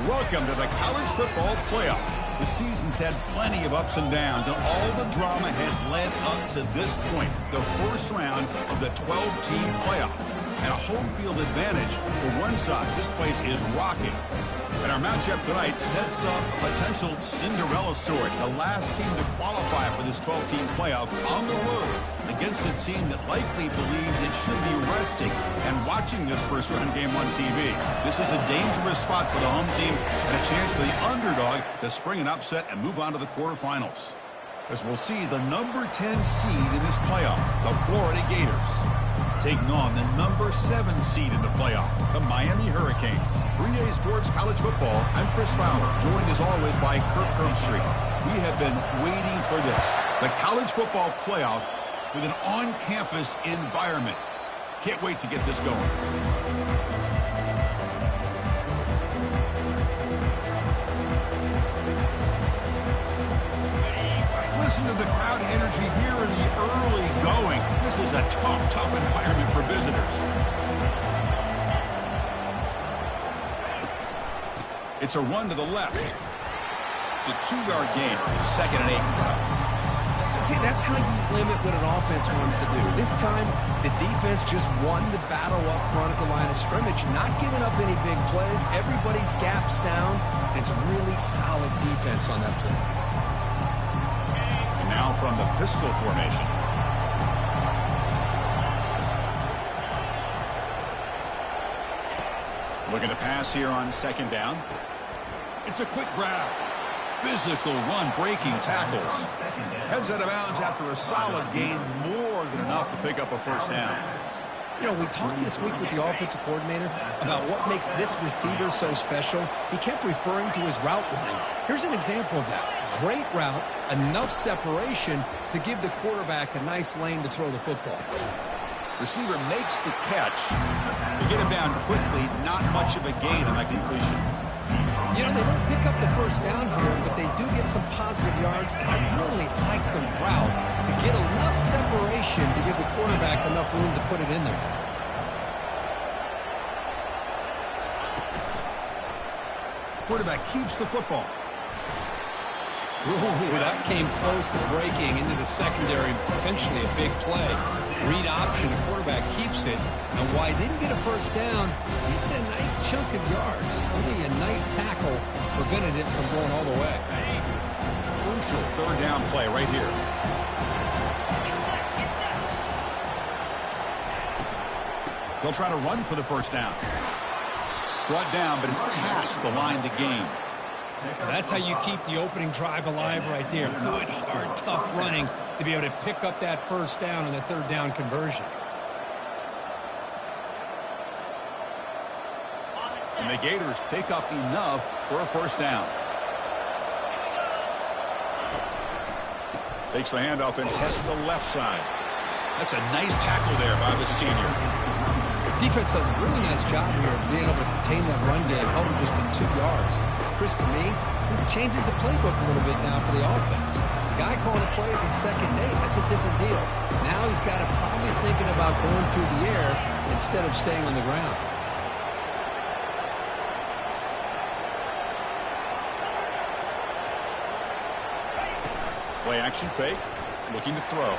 Welcome to the college football playoff. The season's had plenty of ups and downs, and all the drama has led up to this point, the first round of the 12-team playoff. And a home field advantage for one side. This place is rocking. And our matchup tonight sets up a potential Cinderella story. The last team to qualify for this 12-team playoff on the road against a team that likely believes it should be resting and watching this first-round game on TV. This is a dangerous spot for the home team and a chance for the underdog to spring an upset and move on to the quarterfinals. As we'll see the number 10 seed in this playoff, the Florida Gators, taking on the number 7 seed in the playoff, the Miami Hurricanes. 3A Sports College Football, I'm Chris Fowler, joined as always by Kirk Herbstreit. We have been waiting for this, the college football playoff with an on-campus environment. Can't wait to get this going. Listen to the crowd energy here in the early going. This is a tough environment for visitors. It's a run to the left. It's a 2-yard gain, 2nd and 8. See, that's how you limit what an offense wants to do. This time, the defense just won the battle up front at the line of scrimmage, not giving up any big plays. Everybody's gap sound. It's really solid defense on that play. Now from the pistol formation. Looking to pass here on 2nd down. It's a quick grab. Physical run, breaking tackles. Heads out of bounds after a solid gain, more than enough to pick up a first down. You know, we talked this week with the offensive coordinator about what makes this receiver so special. He kept referring to his route running. Here's an example of that. Great route, enough separation to give the quarterback a nice lane to throw the football. Receiver makes the catch. They get him down quickly, not much of a gain on that completion. You know, they don't pick up the first down here, but they do get some positive yards, and I really like the route to get enough separation to give the quarterback enough room to put it in there. Quarterback keeps the football. Ooh, that came close to breaking into the secondary, potentially a big play. Read option, the quarterback keeps it. And while he didn't get a first down, he did a nice chunk of yards. Only a nice tackle prevented it from going all the way. Crucial 3rd down play right here. They'll try to run for the first down. Brought down, but it's past the line to gain. That's how you keep the opening drive alive right there. Good, hard, tough running to be able to pick up that first down and the 3rd down conversion. And the Gators pick up enough for a first down. Takes the handoff and tests the left side. That's a nice tackle there by the senior. Defense does a really nice job here of being able to contain that run game, held him just to 2 yards. Chris, to me, this changes the playbook a little bit now for the offense. The guy calling the plays at 2nd day, that's a different deal. Now he's got to probably thinking about going through the air instead of staying on the ground. Play action fake, looking to throw.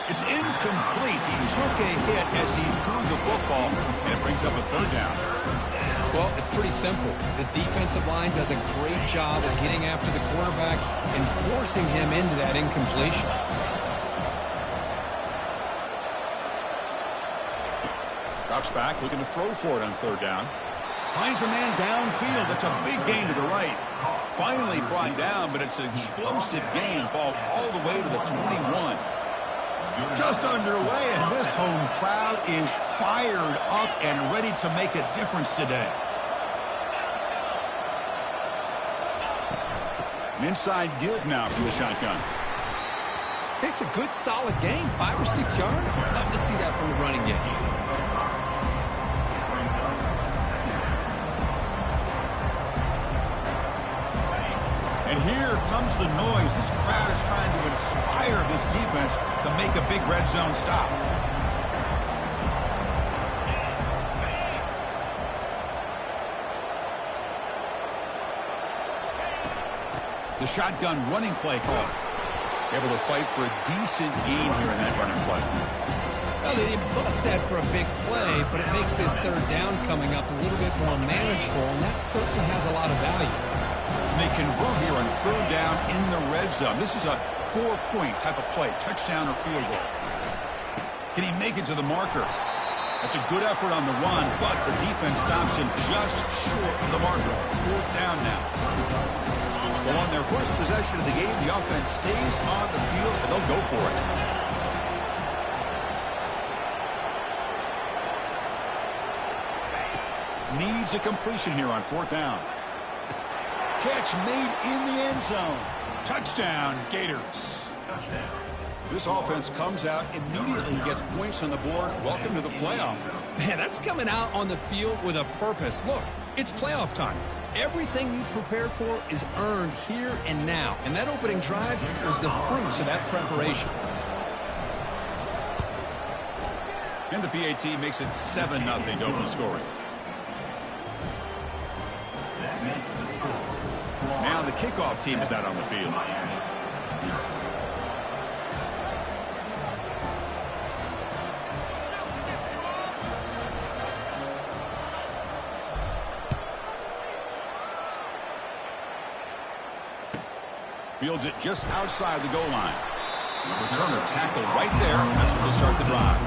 It's incomplete. He took a hit as he threw the football, and it brings up a 3rd down. Well, it's pretty simple. The defensive line does a great job of getting after the quarterback and forcing him into that incompletion. Drops back, looking to throw for it on 3rd down. Finds a man downfield. That's a big gain to the right. Finally brought down, but it's an explosive gain. Ball all the way to the 21. Just underway, and this home crowd is fired up and ready to make a difference today. An inside give now from the shotgun. It's a good, solid game, 5 or 6 yards. Love to see that from the running game. And here comes the noise. This crowd is trying to inspire this defense to make a big red zone stop. The shotgun running play call. Able to fight for a decent gain here in that running play. Well, they didn't bust that for a big play, but it makes this third down coming up a little bit more manageable, and that certainly has a lot of value. And they convert here on third down in the red zone. This is a 4-point type of play, touchdown or field goal. Can he make it to the marker? That's a good effort on the run, but the defense stops him just short of the marker. Fourth down now. So on their first possession of the game, the offense stays on the field, and they'll go for it. Needs a completion here on fourth down. Catch made in the end zone. Touchdown, Gators. This offense comes out immediately and gets points on the board. Welcome to the playoff. Man, that's coming out on the field with a purpose. Look, it's playoff time. Everything you prepared for is earned here and now. And that opening drive was the fruits of that preparation. And the PAT makes it 7-0 to open scoring. Now the kickoff team is out on the field. Fields it just outside the goal line. Returner tackle right there. That's where they'll start the drive.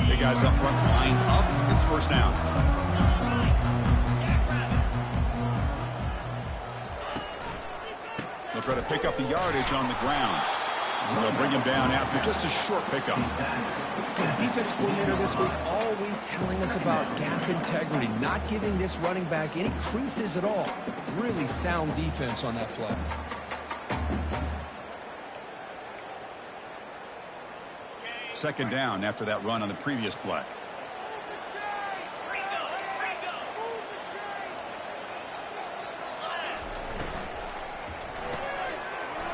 Big guys up front, line up. It's first down. They'll try to pick up the yardage on the ground. They'll bring him down after just a short pickup. The defense coordinator this week all week telling us about gap integrity, not giving this running back any creases at all. Really sound defense on that play. Second down after that run on the previous play.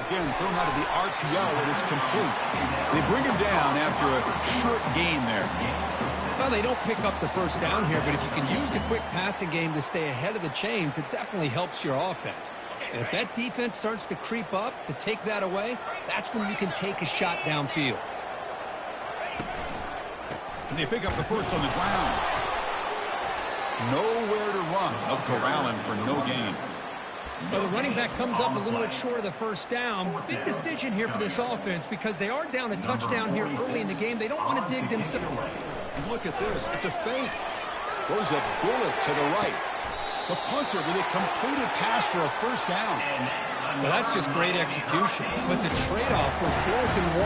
Again, thrown out of the RPO, and it's complete. They bring him down after a short gain there. Well, they don't pick up the first down here, but if you can use the quick passing game to stay ahead of the chains, it definitely helps your offense. And if that defense starts to creep up to take that away, that's when you can take a shot downfield. And they pick up the first on the ground. Nowhere to run. They'll corral him for no gain. Well, the running back comes up a little bit short of the first down. Big decision here for this offense because they are down a touchdown here early in the game. They don't want to dig themselves. And look at this. It's a fake. Throws a bullet to the right. The punter with a completed pass for a first down. Well, that's just great execution. But the trade-off for 4th and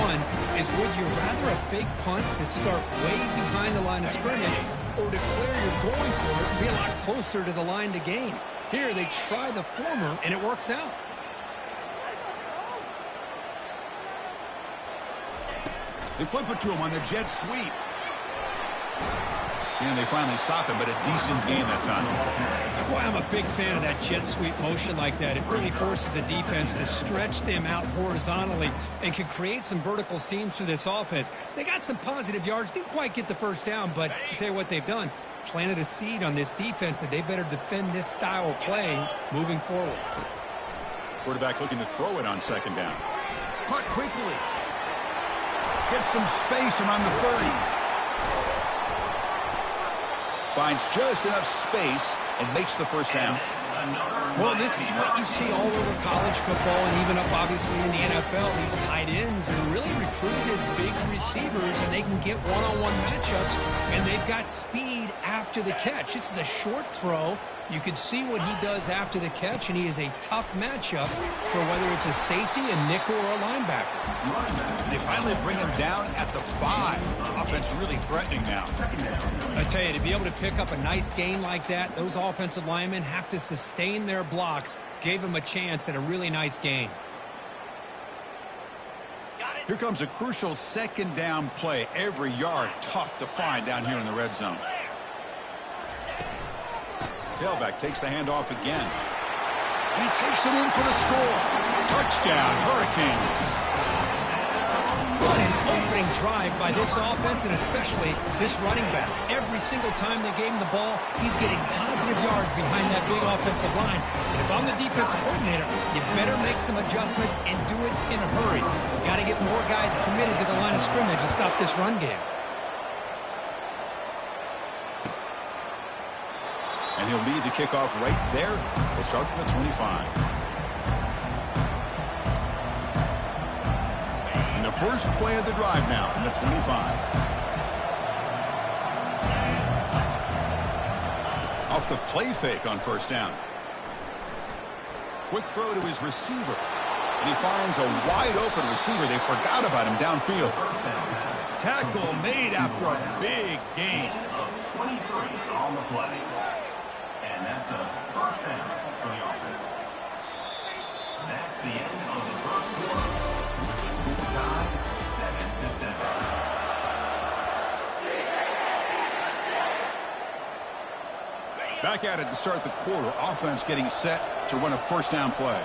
1 is, would you rather a fake punt to start way behind the line of scrimmage or declare you're going for it and be a lot closer to the line to gain? Here, they try the former, and it works out. They flip it to him on the jet sweep. And they finally stop him, but a decent gain that time. Boy, I'm a big fan of that jet sweep motion like that. It really forces a defense to stretch them out horizontally and can create some vertical seams for this offense. They got some positive yards. Didn't quite get the first down, but I'll tell you what they've done. Planted a seed on this defense that they better defend this style of play moving forward. Quarterback looking to throw it on second down. Cut quickly. Gets some space around the 30. Finds just enough space and makes the first down. Well, this is what you see all over college football and even up obviously in the NFL. These tight ends are really recruited as big receivers, and they can get one-on-one matchups, and they've got speed after the catch. This is a short throw. You can see what he does after the catch, and he is a tough matchup for whether it's a safety, a nickel, or a linebacker. They finally bring him down at the 5. Offense really threatening now. I tell you, to be able to pick up a nice gain like that, those offensive linemen have to sustain their blocks. Gave him a chance at a really nice gain. Here comes a crucial second down play. Every yard tough to find down here in the red zone. Tailback takes the handoff again. And he takes it in for the score. Touchdown, Hurricanes. What an opening drive by this offense, and especially this running back. Every single time they gave him the ball, he's getting positive yards behind that big offensive line. And if I'm the defensive coordinator, you better make some adjustments and do it in a hurry. You got to get more guys committed to the line of scrimmage to stop this run game. And he'll lead the kickoff right there. We'll start from the 25. And the first play of the drive now from the 25. Off the play fake on first down. Quick throw to his receiver. And he finds a wide open receiver. They forgot about him downfield. Tackle made after a big gain. 23 on the play. And that's a first down for the offense. That's the end of the first quarter. Tie 7-7. Back at it to start the quarter. Offense getting set to run a first down play.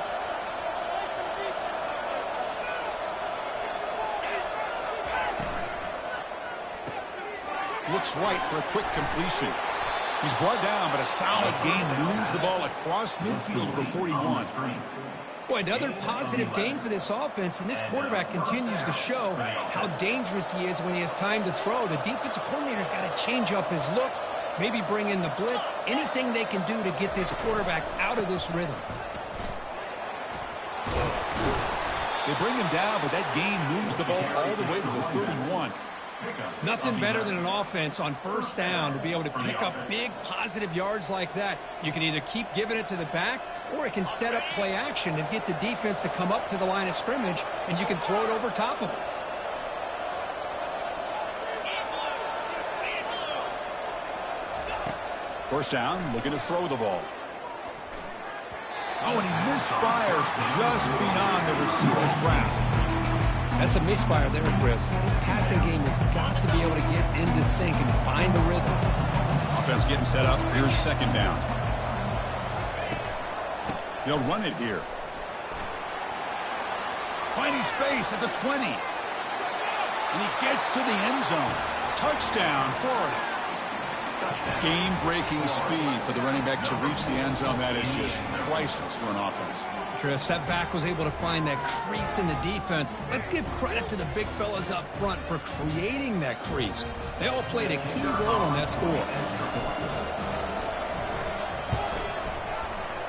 Looks right for a quick completion. He's brought down, but a solid gain moves the ball across midfield to the 41. Boy, another positive gain for this offense, and this quarterback continues to show how dangerous he is when he has time to throw. The defensive coordinator's got to change up his looks, maybe bring in the blitz, anything they can do to get this quarterback out of this rhythm. They bring him down, but that gain moves the ball all the way to the 31. Nothing better than an offense on first down to be able to pick up big positive yards like that. You can either keep giving it to the back, or it can set up play action and get the defense to come up to the line of scrimmage, and you can throw it over top of it. First down, looking to throw the ball. Oh, and he misfires just beyond the receiver's grasp. That's a misfire there, Chris. This passing game has got to be able to get into sync and find the rhythm. Offense getting set up. Here's second down. They'll run it here. Finding space at the 20. And he gets to the end zone. Touchdown, Florida. Game-breaking speed for the running back to reach the end zone. That is just priceless for an offense. Chris, that back was able to find that crease in the defense. Let's give credit to the big fellas up front for creating that crease. They all played a key role in that score.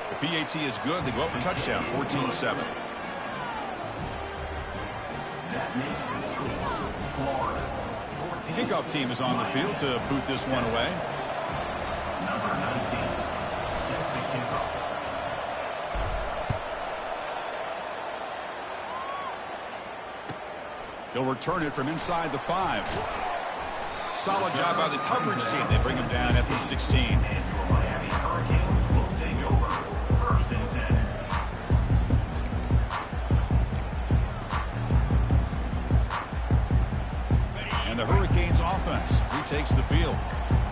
The PAT is good. They go up for touchdown, 14-7. Kickoff team is on the field to boot this one away. Number 19 sets a kickoff. He'll return it from inside the 5. Solid job by the coverage team. They bring him down at the 16. And your Miami Hurricanes will take over first and 10. And the Hurricanes offense retakes the field.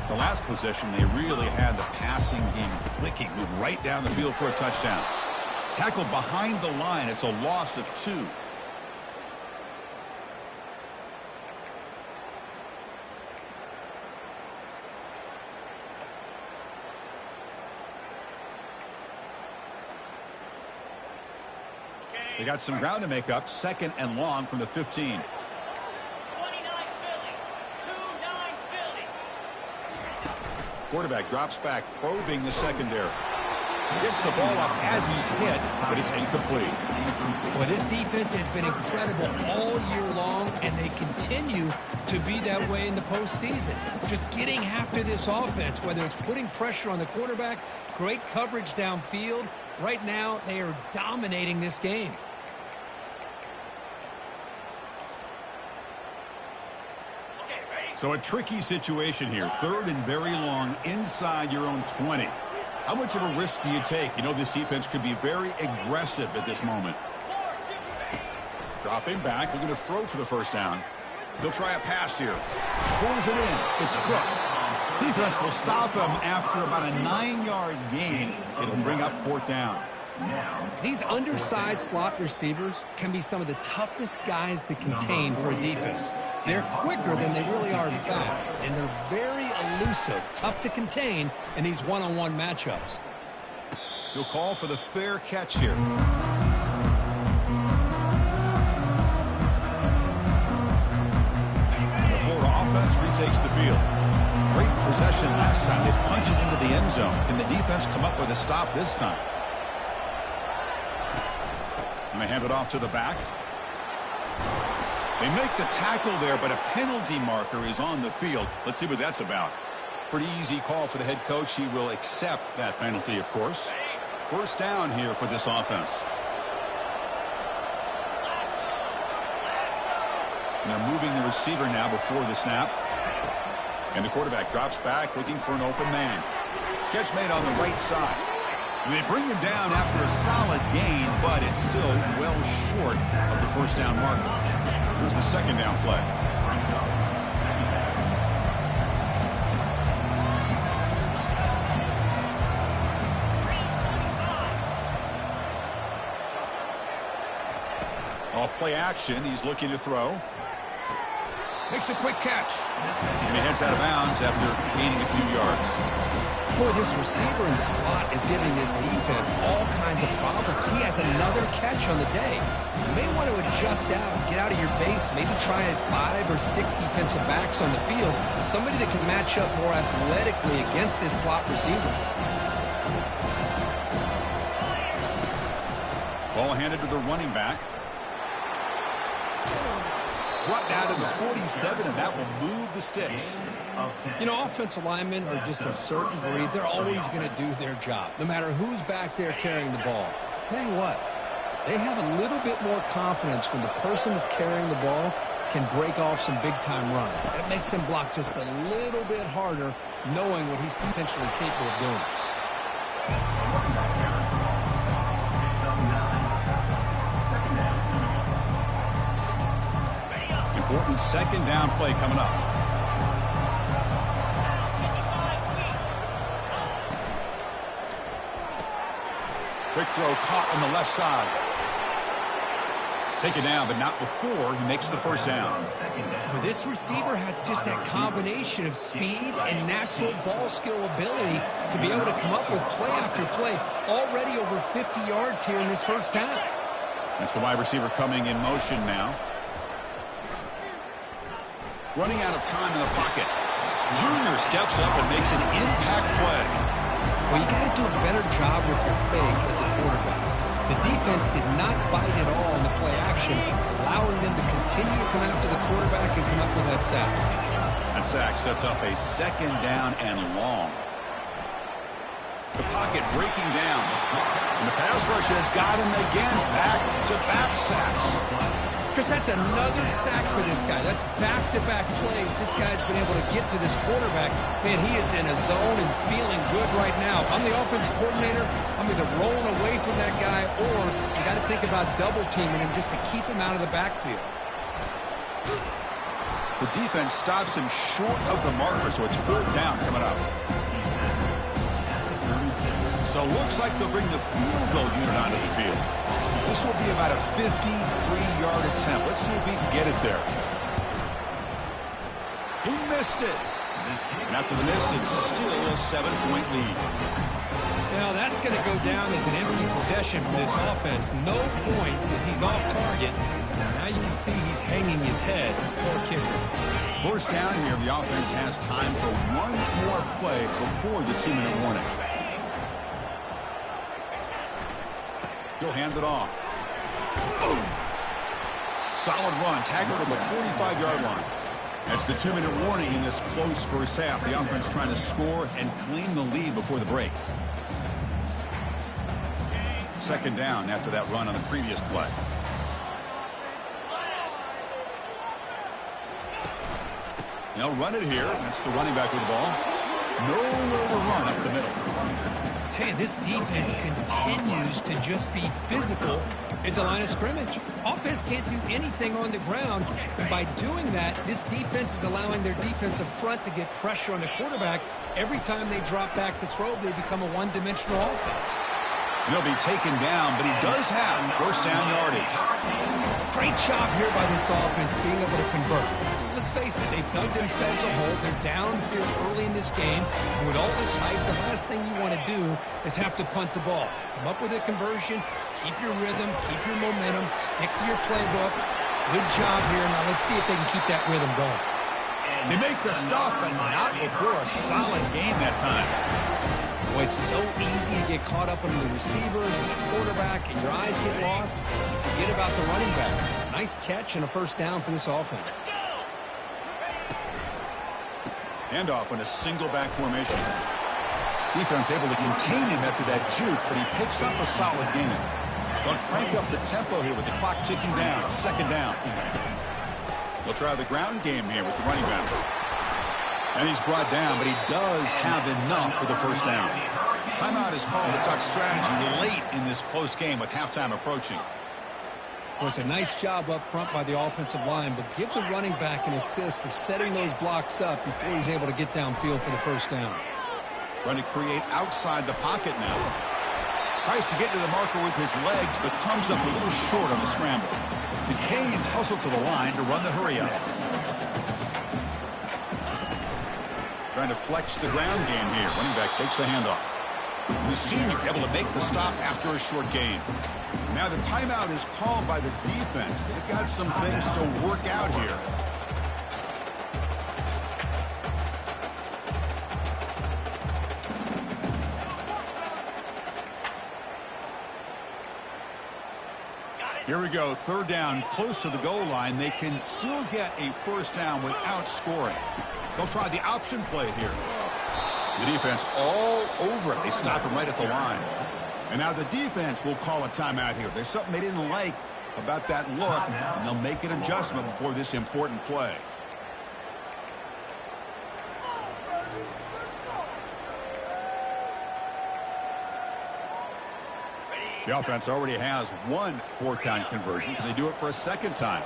The last possession, they really had the passing game clicking. Move right down the field for a touchdown. Tackled behind the line. It's a loss of 2. They got some ground to make up. Second and long from the 15. Quarterback drops back, probing the secondary. Gets the ball off as he's hit, but it's incomplete. Boy, this defense has been incredible all year long, and they continue to be that way in the postseason. Just getting after this offense, whether it's putting pressure on the quarterback, great coverage downfield. Right now, they are dominating this game. So a tricky situation here. Third and very long inside your own 20. How much of a risk do you take? You know this defense could be very aggressive at this moment. Dropping back, looking to throw for the first down. He'll try a pass here. Pulls it in. It's Cook. Defense will stop him after about a 9-yard gain. It'll bring up fourth down. Now, These undersized slot receivers can be some of the toughest guys to contain for a defense. They're quicker than they really are fast, and they're very elusive, tough to contain in these one-on-one matchups. He'll call for the fair catch here. The Florida offense retakes the field. Great possession last time. They punch it into the end zone. Can the defense come up with a stop this time? And they hand it off to the back. They make the tackle there, but a penalty marker is on the field. Let's see what that's about. Pretty easy call for the head coach. He will accept that penalty, of course. First down here for this offense. And they're moving the receiver now before the snap. And the quarterback drops back looking for an open man. Catch made on the right side. And they bring him down after a solid gain, but it's still well short of the first down marker. Here's the second down play. Off play action, he's looking to throw. Makes a quick catch. And he heads out of bounds after gaining a few yards. Boy, this receiver in the slot is giving this defense all kinds of problems. He has another catch on the day. You may want to adjust out, get out of your base, maybe try 5 or 6 defensive backs on the field. Somebody that can match up more athletically against this slot receiver. Ball handed to the running back. Brought down to the 47, and that will move the sticks. You know, offensive linemen are just a certain breed. They're always going to do their job, no matter who's back there carrying the ball. I'll tell you what, they have a little bit more confidence when the person that's carrying the ball can break off some big-time runs. That makes them block just a little bit harder, knowing what he's potentially capable of doing. Important second down play coming up. Quick throw caught on the left side. Take it down, but not before he makes the first down. Well, this receiver has just that combination of speed and natural ball skill ability to be able to come up with play after play. Already over 50 yards here in this first half. That's the wide receiver coming in motion now. Running out of time in the pocket. Junior steps up and makes an impact play. Well, you got to do a better job with your fake as a quarterback. The defense did not bite at all in the play action, allowing them to continue to come after the quarterback and come up with that sack. That sack sets up a second down and long. The pocket breaking down. And the pass rush has got him again. Back-to-back sacks. Chris, that's another sack for this guy. That's back-to-back plays. This guy's been able to get to this quarterback. Man, he is in a zone and feeling good right now. If I'm the offensive coordinator, I'm either rolling away from that guy or you got to think about double-teaming him just to keep him out of the backfield. The defense stops him short of the marker, so it's fourth down coming up. So it looks like they'll bring the field goal unit onto the field. This will be about a 53-yard attempt. Let's see if he can get it there. He missed it. And after the miss, it's still a 7-point lead. Now, that's going to go down as an empty possession for this offense. No points as he's off target. Now you can see he's hanging his head for a kicker. First down here, the offense has time for one more play before the 2-minute warning. He'll hand it off. Boom. Solid run. Tackled at the 45-yard line. That's the 2-minute warning in this close first half. The offense trying to score and claim the lead before the break. Second down after that run on the previous play. They'll run it here. That's the running back with the ball. Nowhere to run up the middle. Tell you, this defense continues to just be physical at the line of scrimmage. Offense can't do anything on the ground, and by doing that, this defense is allowing their defensive front to get pressure on the quarterback. Every time they drop back to throw, they become a one-dimensional offense. He'll be taken down, but he does have first down yardage. Great job here by this offense being able to convert. Let's face it, they've dug themselves a hole. They're down here early in this game. And with all this hype, the last thing you want to do is have to punt the ball. Come up with a conversion, keep your rhythm, keep your momentum, stick to your playbook. Good job here. Now let's see if they can keep that rhythm going. They make the stop, but not before a solid gain that time. Boy, it's so easy to get caught up under the receivers and the quarterback, and your eyes get lost. You forget about the running back. Nice catch and a first down for this offense. Handoff in a single back formation. Defense able to contain him after that juke, but he picks up a solid gain. They'll crank up the tempo here with the clock ticking down. Second down. They'll try the ground game here with the running back. And he's brought down, but he does have enough for the first down. Timeout is called to talk strategy late in this close game with halftime approaching. Well, it's a nice job up front by the offensive line, but give the running back an assist for setting those blocks up before he's able to get downfield for the first down. Trying to create outside the pocket now. Tries to get to the marker with his legs, but comes up a little short on the scramble. The Canes hustle to the line to run the hurry up. Trying to flex the ground game here. Running back takes the handoff. The senior able to make the stop after a short gain. Now the timeout is called by the defense. They've got some things to work out here. Here we go, third down, close to the goal line. They can still get a first down without scoring. They'll try the option play here. The defense all over it. They stop him right at the line. And now the defense will call a timeout here. There's something they didn't like about that look, and they'll make an adjustment before this important play. The offense already has one fourth-down conversion. Can they do it for a second time?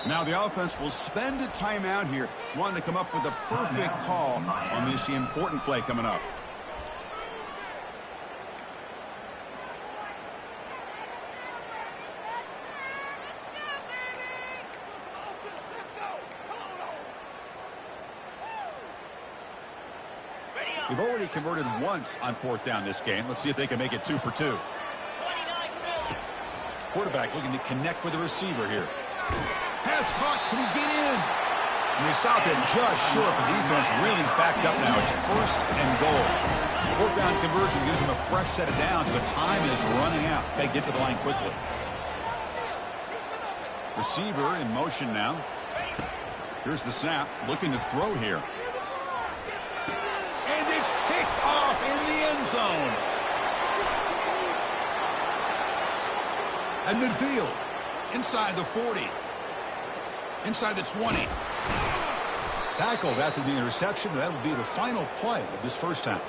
Now the offense will spend a timeout here, wanting to come up with a perfect call on this important play coming up. They've already converted once on fourth down this game. Let's see if they can make it 2 for 2. Quarterback looking to connect with the receiver here. Pass caught. Can he get in? And they stop it just short. The defense really backed up now. It's first and goal. Fourth down conversion gives them a fresh set of downs, but time is running out. They get to the line quickly. Receiver in motion now. Here's the snap. Looking to throw here. And it's picked off in the end zone. At midfield. Inside the 40. Inside the 20. Tackled after the interception. That will be the final play of this first half.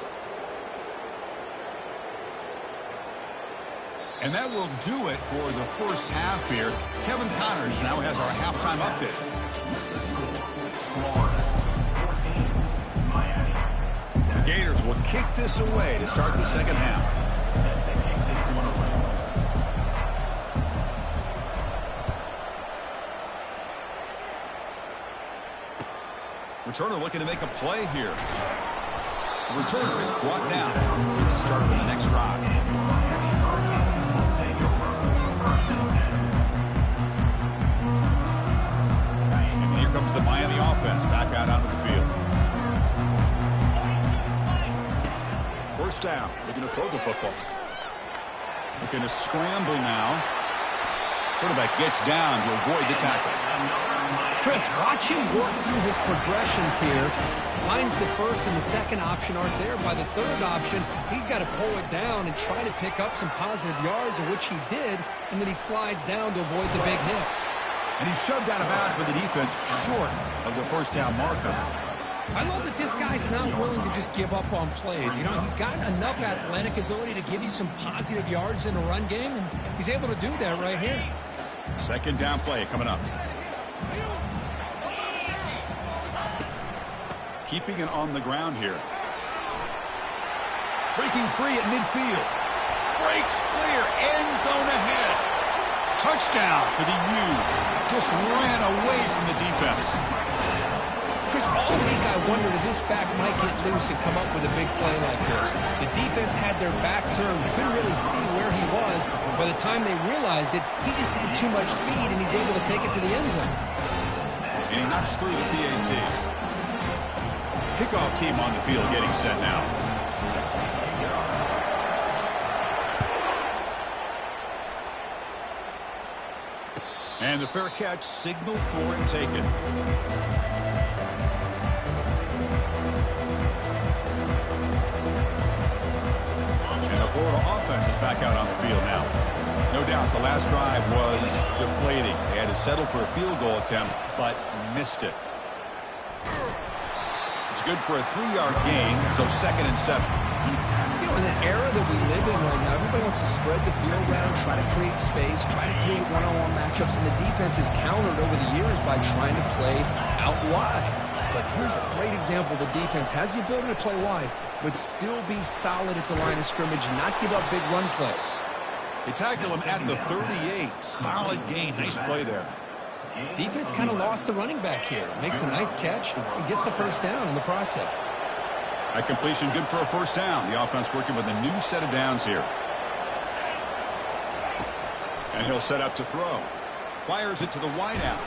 And that will do it for the first half here. Kevin Connors now has our halftime update. The Gators will kick this away to start the second half. Returner looking to make a play here. The returner is brought down to start for the next drive. And here comes the Miami offense back out onto the field. First down, looking to throw the football. Looking to scramble now. Quarterback gets down to avoid the tackle. Chris, watch him work through his progressions here. Finds the first and the second option aren't there. By the third option, he's got to pull it down and try to pick up some positive yards, of which he did, and then he slides down to avoid the big hit. And he's shoved out of bounds by the defense short of the first down marker. I love that this guy's not willing to just give up on plays. You know, he's got enough athletic ability to give you some positive yards in the run game, and he's able to do that right here. Second down play coming up. Keeping it on the ground here. Breaking free at midfield. breaks clear. End zone ahead. Touchdown for the U. Just ran away from the defense. Chris, all week I wondered if this back might get loose and come up with a big play like this. The defense had their back turned, couldn't really see where he was. By the time they realized it, he just had too much speed, and he's able to take it to the end zone. And he knocks through the PAT. Kickoff team on the field getting set now. And the fair catch signaled for and taken. And the Florida offense is back out on the field now. No doubt the last drive was deflating. They had to settle for a field goal attempt, but missed it. It's good for a 3-yard gain, so 2nd and 7. You know, in the era that we live in right now, everybody wants to spread the field around, try to create space, try to create one-on-one matchups, and the defense is countered over the years by trying to play out wide. But here's a great example. The defense has the ability to play wide, but still be solid at the line of scrimmage, not give up big run plays. They tackle him at the 38. Solid gain. Nice play there. Defense kind of lost the running back here. Makes a nice catch and gets the first down in the process. A completion good for a first down. The offense working with a new set of downs here. And he'll set up to throw. Fires it to the wideout.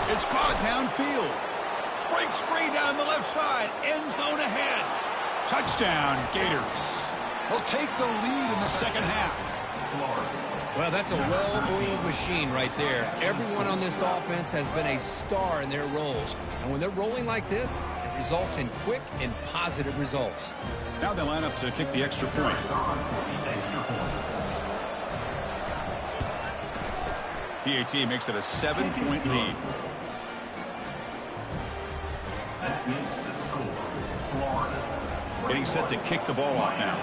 It's caught downfield. Breaks free down the left side. End zone ahead. Touchdown, Gators. They'll take the lead in the second half. Well, that's a well-oiled machine right there. Everyone on this offense has been a star in their roles. And when they're rolling like this, it results in quick and positive results. Now they line up to kick the extra point. PAT makes it a 7-point lead. That makes the score Florida. Getting set to kick the ball off now.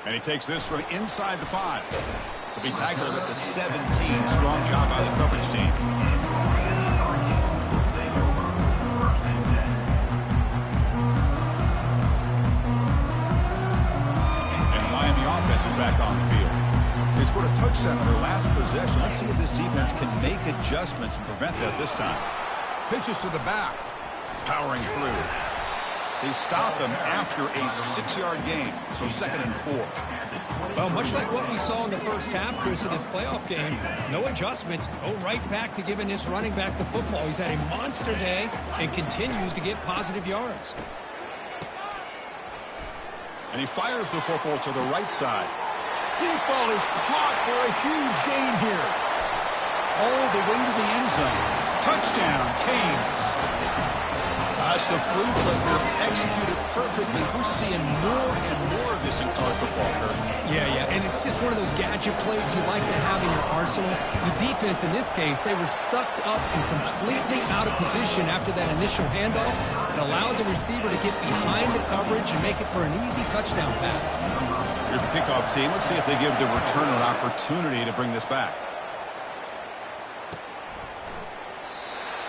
And he takes this from inside the 5. To be tackled at the 17. Strong job by the coverage team. And the Miami offense is back on the field. They scored a touchdown on their last possession. Let's see if this defense can make adjustments and prevent that this time. Pitches to the back. Powering through. They stop them after a 6-yard gain, so 2nd and 4. Well, much like what we saw in the first half, Chris, of this playoff game, no adjustments. Go right back to giving this running back the football. He's had a monster day and continues to get positive yards. And he fires the football to the right side. Deep ball is caught for a huge gain here. All the way to the end zone. Touchdown, Canes. Gosh, the flea flicker executed perfectly. We're seeing more and more of this in college football, Kurt. Yeah, and it's just one of those gadget plays you like to have in your arsenal. The defense, in this case, they were sucked up and completely out of position after that initial handoff and allowed the receiver to get behind the coverage and make it for an easy touchdown pass. Here's the kickoff team. Let's see if they give the returner an opportunity to bring this back.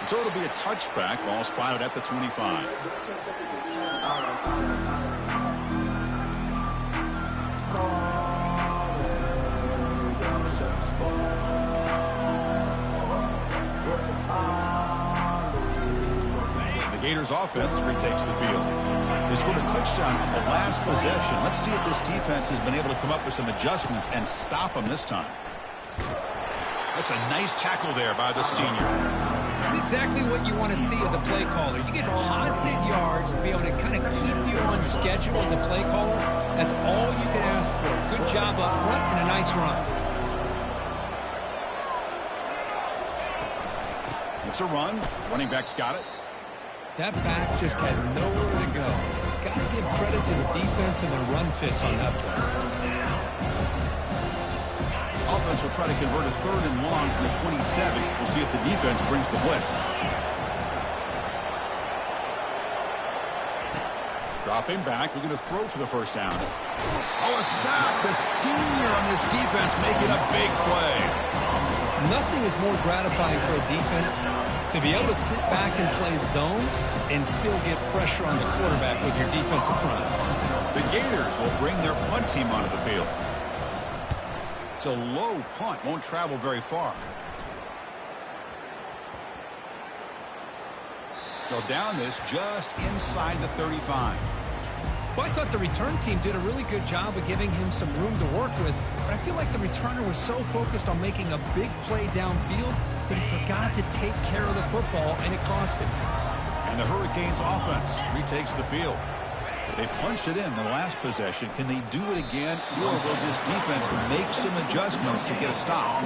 So it'll be a touchback. Ball spotted at the 25. The Gators offense retakes the field. They scored a touchdown on the last possession. Let's see if this defense has been able to come up with some adjustments and stop them this time. That's a nice tackle there by the senior. It's exactly what you want to see as a play caller. You get positive yards to be able to kind of keep you on schedule as a play caller. That's all you can ask for. Good job up front and a nice run. It's a run. Running back's got it. That back just had nowhere to go. Got to give credit to the defense and their run fits on that play. Offense will try to convert a 3rd and long from the 27. We'll see if the defense brings the blitz. Dropping back, looking to throw for the first down. Oh, a sack. The senior on this defense making a big play. Nothing is more gratifying for a defense to be able to sit back and play zone and still get pressure on the quarterback with your defensive front. The Gators will bring their punt team onto the field. It's a low punt, won't travel very far. They'll down this just inside the 35. Well, I thought the return team did a really good job of giving him some room to work with, but I feel like the returner was so focused on making a big play downfield that he forgot to take care of the football, and it cost him. And the Hurricanes offense retakes the field. They punched it in the last possession. Can they do it again, or will this defense make some adjustments to get a stop?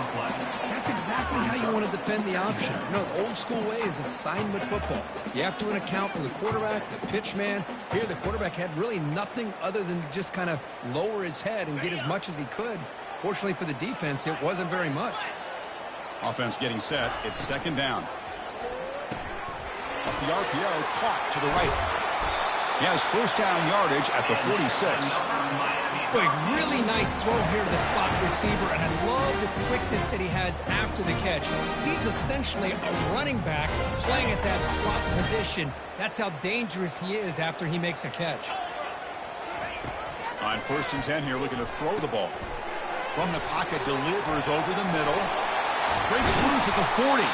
That's exactly how you want to defend the option. You know, the old school way is assignment football. You have to account for the quarterback, the pitch man. Here, the quarterback had really nothing other than just kind of lower his head and get as much as he could. Fortunately for the defense, it wasn't very much. Offense getting set. It's second down. Off the RPO, caught to the right. He has first down yardage at the 46. Boy, really nice throw here to the slot receiver, and I love the quickness that he has after the catch. He's essentially a running back playing at that slot position. That's how dangerous he is after he makes a catch. On 1st and 10 here, looking to throw the ball. From the pocket, delivers over the middle. Breaks loose at the 40.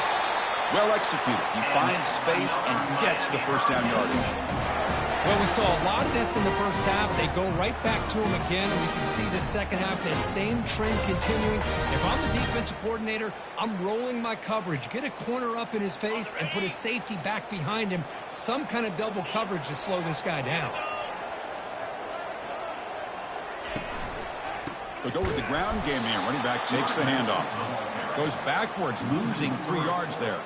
Well executed. He finds space and gets the first down yardage. Well, we saw a lot of this in the first half. They go right back to him again, and we can see the second half, that same trend continuing. If I'm the defensive coordinator, I'm rolling my coverage. Get a corner up in his face and put a safety back behind him. Some kind of double coverage to slow this guy down. They'll go with the ground game here. Running back takes the handoff. Goes backwards, losing 3 yards there.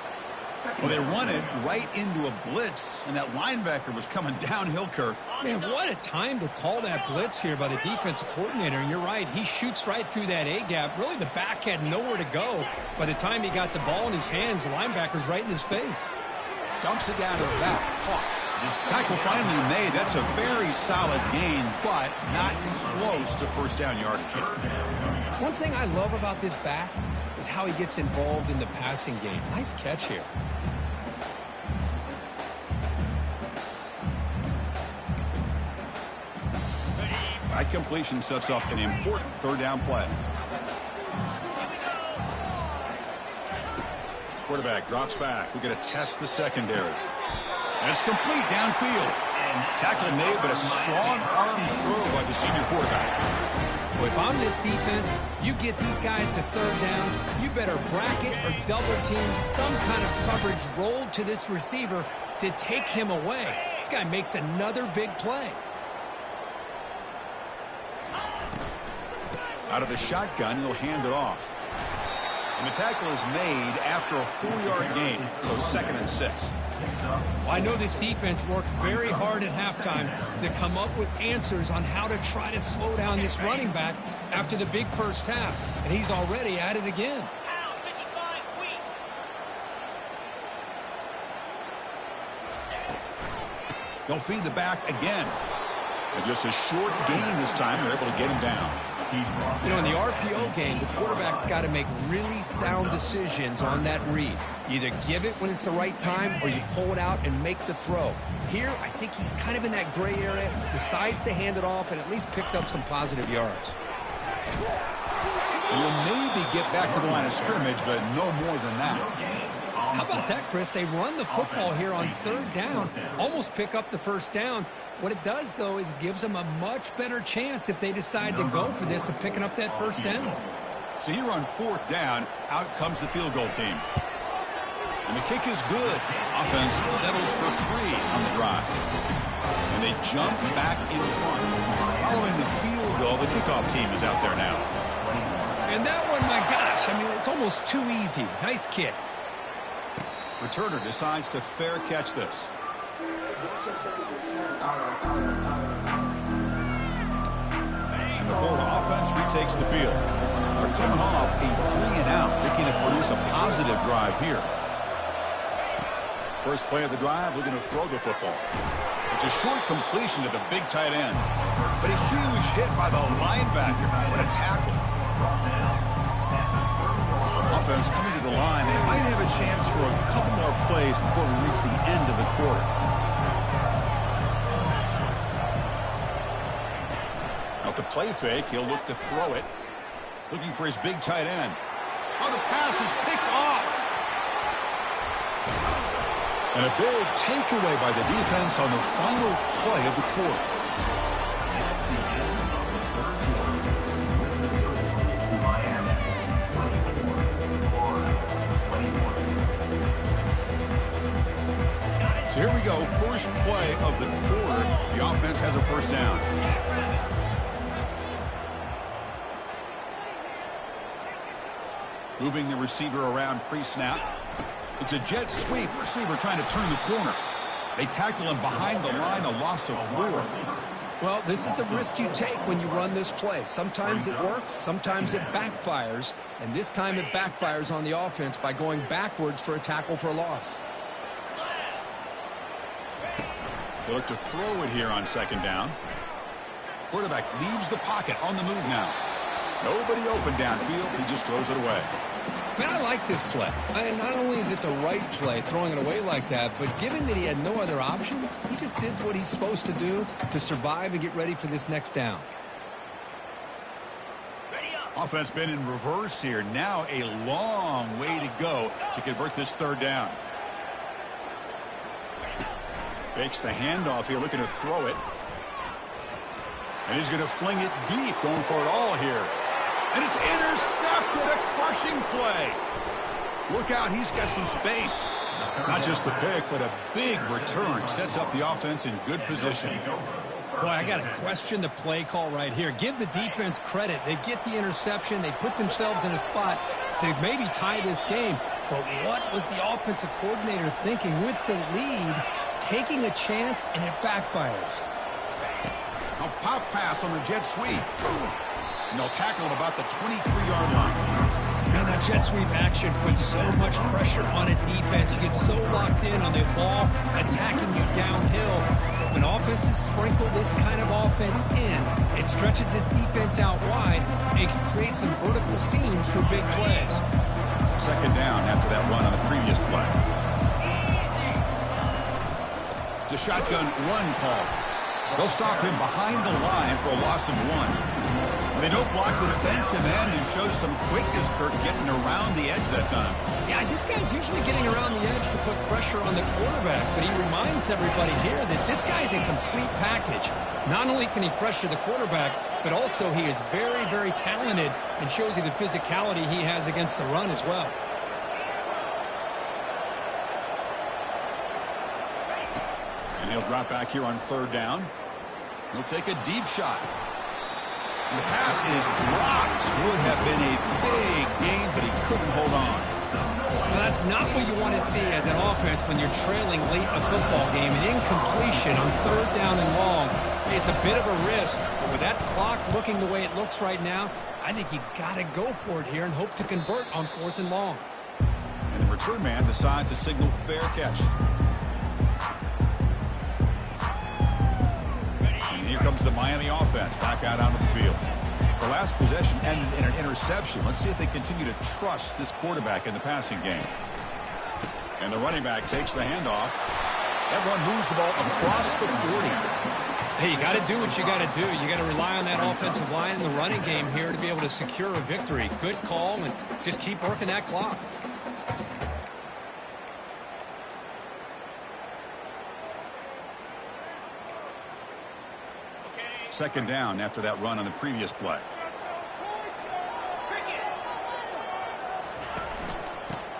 Well, they run it right into a blitz, and that linebacker was coming downhill, Kirk. Man, what a time to call that blitz here by the defensive coordinator. And you're right, he shoots right through that A-gap. Really, the back had nowhere to go. By the time he got the ball in his hands, the linebacker's right in his face. Dumps it down to the back. Caught. Tackle finally made. That's a very solid gain, but not close to first down yard kick. One thing I love about this back is how he gets involved in the passing game. Nice catch here. That completion sets up an important third down play. Quarterback drops back. We're going to test the secondary. And it's complete downfield. Tackle made, but a strong arm throw by the senior quarterback. Well, if I'm this defense, you get these guys to third down, you better bracket or double team some kind of coverage rolled to this receiver to take him away. This guy makes another big play. Out of the shotgun, he'll hand it off. And the tackle is made after a 4-yard gain, so 2nd and 6. Well, I know this defense worked very hard at halftime to come up with answers on how to try to slow down this running back after the big first half, and he's already at it again. They'll feed the back again. And just a short gain this time, they're able to get him down. You know, in the RPO game, the quarterback's got to make really sound decisions on that read. You either give it when it's the right time or you pull it out and make the throw. Here, I think he's kind of in that gray area, decides to hand it off and at least picked up some positive yards. He'll maybe get back to the line of scrimmage, but no more than that. How about that, Chris? They run the football here on third down, almost pick up the first down. What it does, though, is gives them a much better chance if they decide to go for this of picking up that first down. So here on 4th down, out comes the field goal team. And the kick is good. Offense settles for 3 on the drive. And they jump back in front. Following the field goal, the kickoff team is out there now. And that one, my gosh, I mean, it's almost too easy. Nice kick. Returner decides to fair catch this. And the Florida offense retakes the field. They're coming off a 3-and-out, looking to produce a positive drive here. First play of the drive, looking to throw the football. It's a short completion to the big tight end. But a huge hit by the linebacker. What a tackle. Off offense coming to the line. They might have a chance for a couple more plays before we reach the end of the quarter. Off the play fake, he'll look to throw it. Looking for his big tight end. Oh, the pass is picked off. And a big takeaway by the defense on the final play of the quarter. So here we go, first play of the quarter. The offense has a first down. Moving the receiver around pre-snap. It's a jet sweep. Receiver trying to turn the corner. They tackle him behind the line, a loss of 4. Well, this is the risk you take when you run this play. Sometimes it works, sometimes it backfires, and this time it backfires on the offense by going backwards for a tackle for a loss. They look to throw it here on second down. Quarterback leaves the pocket on the move now. Nobody open downfield. He just throws it away. Man, I like this play. Not only is it the right play, throwing it away like that, but given that he had no other option, he just did what he's supposed to do to survive and get ready for this next down. Offense been in reverse here. Now a long way to go to convert this third down. Fakes the handoff here, looking to throw it. And he's going to fling it deep, going for it all here. And it's intercepted, a crushing play. Look out, he's got some space. Not just the pick, but a big return. Sets up the offense in good position. Boy, I got to question the play call right here. Give the defense credit. They get the interception. They put themselves in a spot to maybe tie this game. But what was the offensive coordinator thinking with the lead, taking a chance, and it backfires? A pop pass on the jet sweep. And they'll tackle at about the 23-yard line. Man, that jet sweep action puts so much pressure on a defense. You get so locked in on the ball attacking you downhill. If an offense is sprinkled this kind of offense in, it stretches this defense out wide. It can create some vertical seams for big plays. Second down after that run on the previous play. It's a shotgun run call. They'll stop him behind the line for a loss of 1. They don't block the defensive end and show some quickness, Kirk, getting around the edge that time. Yeah, this guy's usually getting around the edge to put pressure on the quarterback, but he reminds everybody here that this guy's a complete package. Not only can he pressure the quarterback, but also he is very, very talented and shows you the physicality he has against the run as well. And he'll drop back here on third down. He'll take a deep shot. And the pass is dropped. Would have been a big gain, but he couldn't hold on. Well, that's not what you want to see as an offense when you're trailing late in a football game. An incompletion on third down and long. It's a bit of a risk. But with that clock looking the way it looks right now, I think you got to go for it here and hope to convert on fourth and long. And the return man decides to signal fair catch. Here comes the Miami offense back out onto the field. The last possession ended in an interception. Let's see if they continue to trust this quarterback in the passing game. And the running back takes the handoff. That one moves the ball across the 40. Hey, you got to do what you got to do. You got to rely on that offensive line in the running game here to be able to secure a victory. Good call, and just keep working that clock. Second down after that run on the previous play.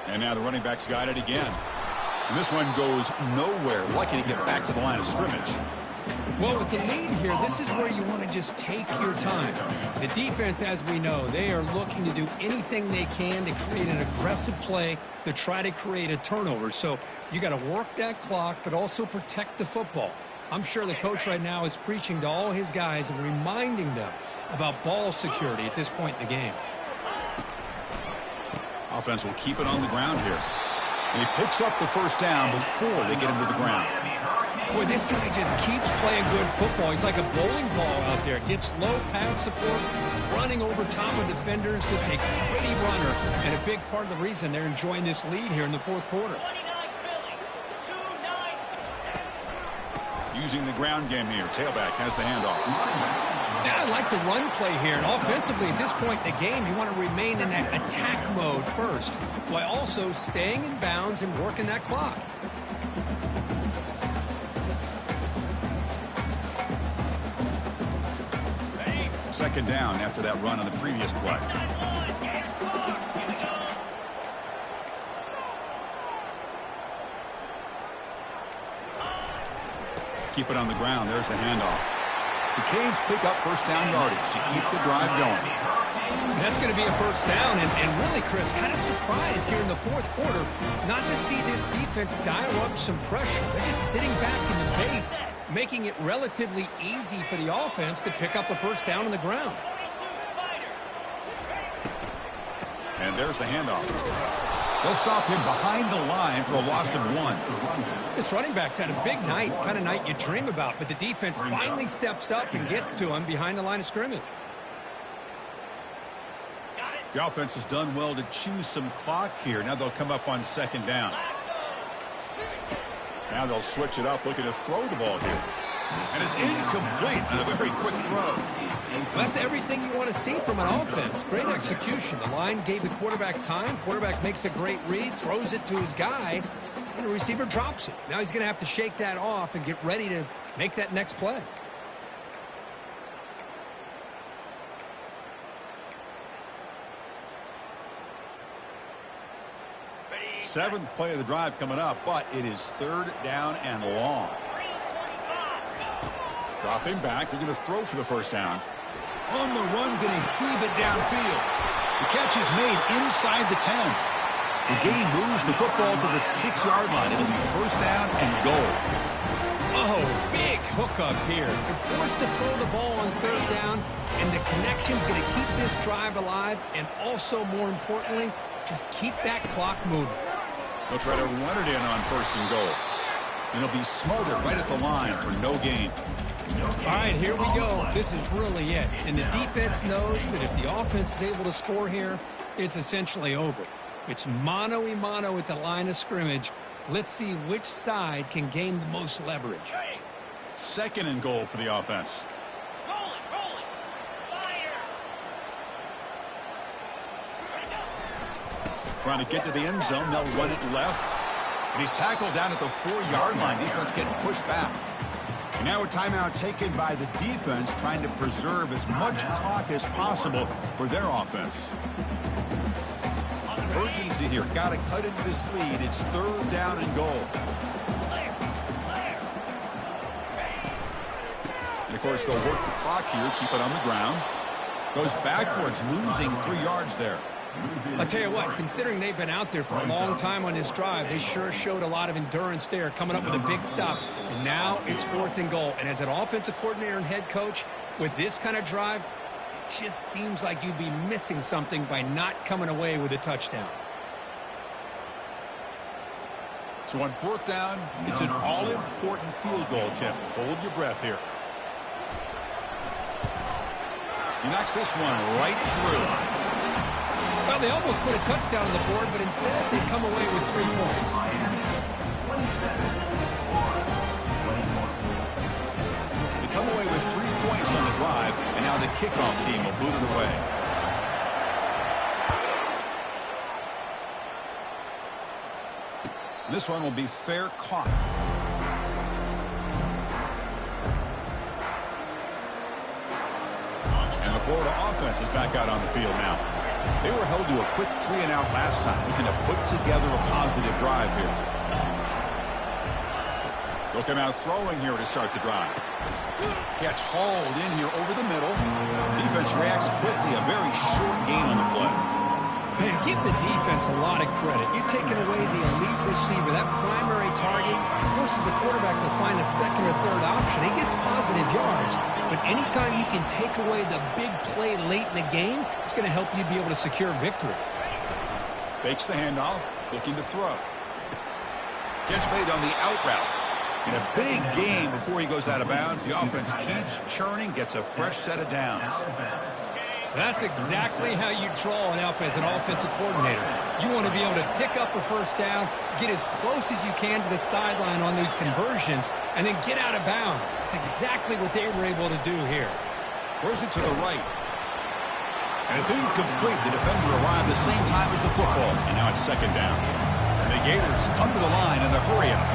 And now the running back's got it again. And this one goes nowhere. Lucky to get back to the line of scrimmage. Well, with the lead here, this is where you want to just take your time. The defense, as we know, they are looking to do anything they can to create an aggressive play to try to create a turnover. So you got to work that clock, but also protect the football. I'm sure the coach right now is preaching to all his guys and reminding them about ball security at this point in the game. Offense will keep it on the ground here. And he picks up the first down before they get him to the ground. Boy, this guy just keeps playing good football. He's like a bowling ball out there. Gets low pad support, running over top of defenders. Just a gritty runner, and a big part of the reason they're enjoying this lead here in the fourth quarter. Using the ground game here. Tailback has the handoff. Yeah, I like the run play here. And offensively, at this point in the game, you want to remain in that attack mode first, while also staying in bounds and working that clock. Second down after that run on the previous play. Keep it on the ground. There's the handoff. The Canes pick up first down yardage to keep the drive going. That's going to be a first down. And really, Chris, kind of surprised here in the fourth quarter not to see this defense dial up some pressure. They're just sitting back in the base, making it relatively easy for the offense to pick up a first down on the ground. And there's the handoff. They'll stop him behind the line for a loss of 1. This running back's had a big night, kind of night you dream about, but the defense finally steps up and gets to him behind the line of scrimmage. The offense has done well to choose some clock here. Now they'll come up on second down. Now they'll switch it up, looking to throw the ball here. And it's incomplete on a very quick throw. That's everything you want to see from an offense. Great execution. The line gave the quarterback time. Quarterback makes a great read, throws it to his guy, and the receiver drops it. Now he's going to have to shake that off and get ready to make that next play. Seventh play of the drive coming up, but it is third down and long. Dropping back, they're going to throw for the first down. On the run, going to heave it downfield. The catch is made inside the 10. The gain moves the football to the 6-yard line. It'll be first down and goal. Oh, big hookup here. They're forced to throw the ball on third down, and the connection's going to keep this drive alive, and also, more importantly, just keep that clock moving. They'll try to run it in on first and goal. And it'll be smothered right at the line for no gain. All right, here we go. This is really it. And the defense knows that if the offense is able to score here, it's essentially over. It's mano-a-mano at the line of scrimmage. Let's see which side can gain the most leverage. Second and goal for the offense. Trying to get to the end zone. They'll run it left. And he's tackled down at the 4-yard line. Defense getting pushed back. And now a timeout taken by the defense, trying to preserve as much clock as possible for their offense. Urgency here. Got to cut into this lead. It's third down and goal. And, of course, they'll work the clock here, keep it on the ground. Goes backwards, losing 3 yards there. I'll tell you what, considering they've been out there for a long time on this drive, they sure showed a lot of endurance there, coming up with a big stop. And now it's fourth and goal. And as an offensive coordinator and head coach, with this kind of drive, it just seems like you'd be missing something by not coming away with a touchdown. So on fourth down, it's an all-important field goal, Tim. Hold your breath here. He knocks this one right through. Well, they almost put a touchdown on the board, but instead they come away with 3 points. They come away with 3 points on the drive, and now the kickoff team will boot it away. This one will be fair caught. And the Florida offense is back out on the field now. They were held to a quick 3-and-out last time, looking to put together a positive drive here. They'll come out throwing here to start the drive. Catch hauled in here over the middle. Defense reacts quickly, a very short gain on the play. Man, give the defense a lot of credit. You're taking away the elite receiver, that primary target, forces the quarterback to find a second or third option. He gets positive yards, but anytime you can take away the big play late in the game, it's going to help you be able to secure victory. Fakes the handoff, looking to throw. Catch made on the out route. In a big game before he goes out of bounds, the offense keeps churning, gets a fresh set of downs. That's exactly how you draw it up as an offensive coordinator. You want to be able to pick up a first down, get as close as you can to the sideline on these conversions, and then get out of bounds. It's exactly what they were able to do here. Throws it to the right. And it's incomplete. The defender arrived the same time as the football. And now it's second down. And the Gators come to the line in the hurry-up.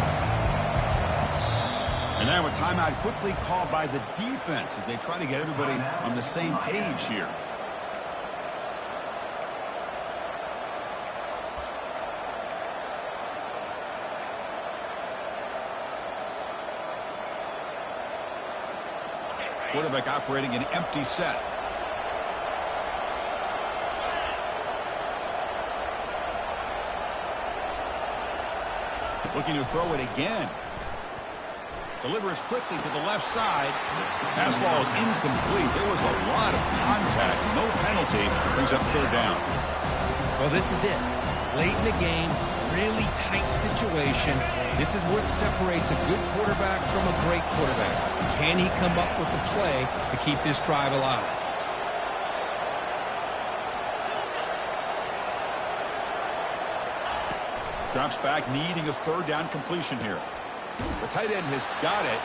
And now a timeout quickly called by the defense as they try to get everybody on the same page here. Quarterback operating an empty set. Looking to throw it again. Delivers quickly to the left side. Pass ball is incomplete. There was a lot of contact. No penalty. Brings up third down. Well, this is it. Late in the game, really tight situation. This is what separates a good quarterback from a great quarterback. Can he come up with the play to keep this drive alive? Drops back, needing a third down completion here. The tight end has got it.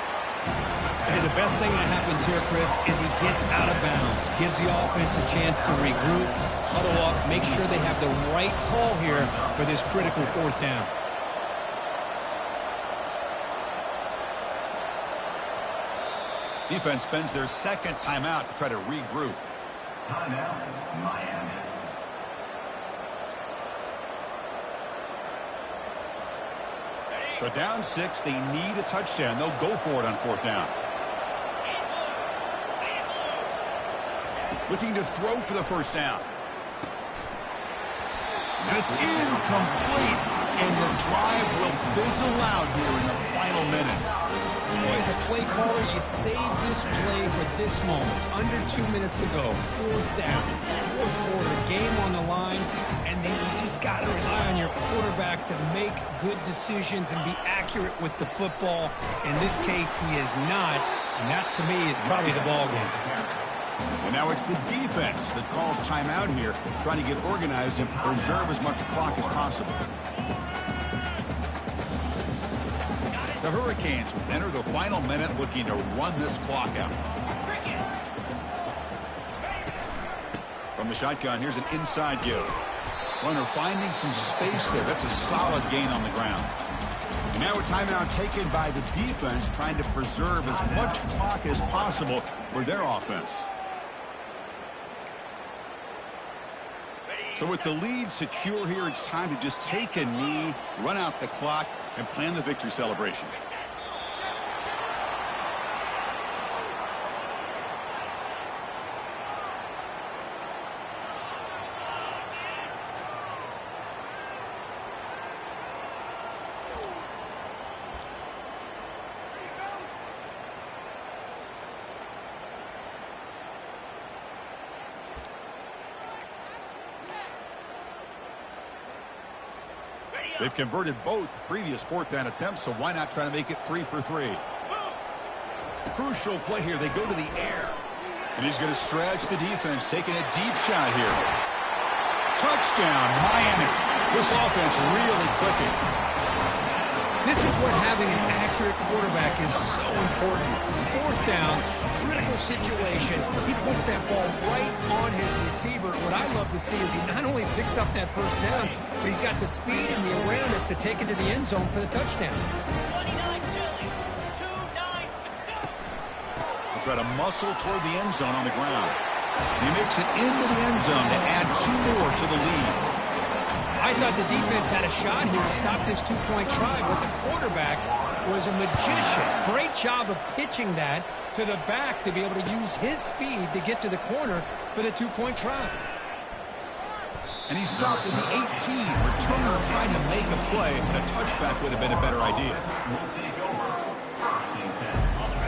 And the best thing that happens here, Chris, is he gets out of bounds. Gives the offense a chance to regroup, huddle up, make sure they have the right call here for this critical fourth down. Defense spends their second timeout to try to regroup. Timeout, Miami. So down 6, they need a touchdown. They'll go for it on fourth down. Looking to throw for the first down. And it's incomplete, and the drive will fizzle out here in the final minutes. Boy, as a play caller, you save this play for this moment. Under 2 minutes to go. Fourth down. Fourth quarter. Game on the line. And then you just got to rely on your quarterback to make good decisions and be accurate with the football. In this case, he is not. And that, to me, is probably the ball game. And now it's the defense that calls timeout here, trying to get organized and preserve as much clock as possible. The Hurricanes will enter the final minute looking to run this clock out. From the shotgun, here's an inside give. Runner finding some space there. That's a solid gain on the ground. And now a timeout taken by the defense, trying to preserve as much clock as possible for their offense. So with the lead secure here, it's time to just take a knee, run out the clock, and plan the victory celebration. They've converted both previous fourth down attempts, so why not try to make it 3 for 3? Crucial play here. They go to the air. And he's going to stretch the defense, taking a deep shot here. Touchdown, Miami. This offense really clicking. This is what having an accurate quarterback is so important. Fourth down, critical situation. He puts that ball right on his receiver. What I love to see is he not only picks up that first down, but he's got the speed and the awareness to take it to the end zone for the touchdown. He'll try to muscle toward the end zone on the ground. He makes it into the end zone to add 2 more to the lead. I thought the defense had a shot here to stop this two-point try, but the quarterback was a magician. Great job of pitching that to the back to be able to use his speed to get to the corner for the two-point try. And he stopped at the 18. Returner trying to make a play, but a touchback would have been a better idea.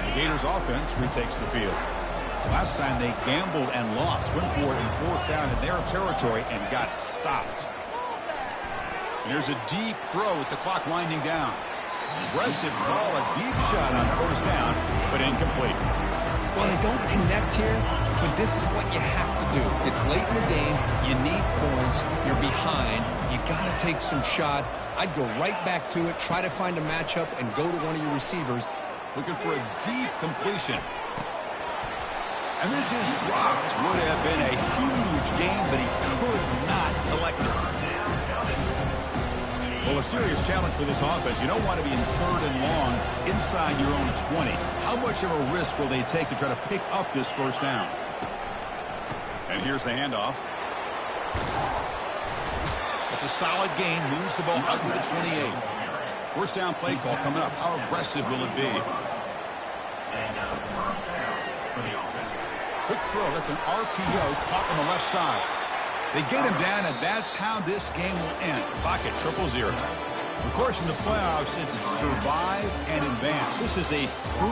The Gators offense retakes the field. Last time they gambled and lost, went for it in fourth down in their territory and got stopped. And here's a deep throw with the clock winding down. Aggressive call, a deep shot on first down, but incomplete. Well, they don't connect here, but this is what you have to do. It's late in the game. You need points. You're behind. You got to take some shots. I'd go right back to it, try to find a matchup, and go to one of your receivers. Looking for a deep completion. And this is dropped. Would have been a huge game, but he could not collect it. Well, a serious challenge for this offense. You don't want to be in 3rd and long inside your own 20. How much of a risk will they take to try to pick up this first down? And here's the handoff. It's a solid gain. Moves the ball up to the 28. First down play call coming up. How aggressive will it be? Quick throw. That's an RPO caught on the left side. They get him down, and that's how this game will end. Pocket 0-0. Of course, in the playoffs, it's survive and advance. This is a crucial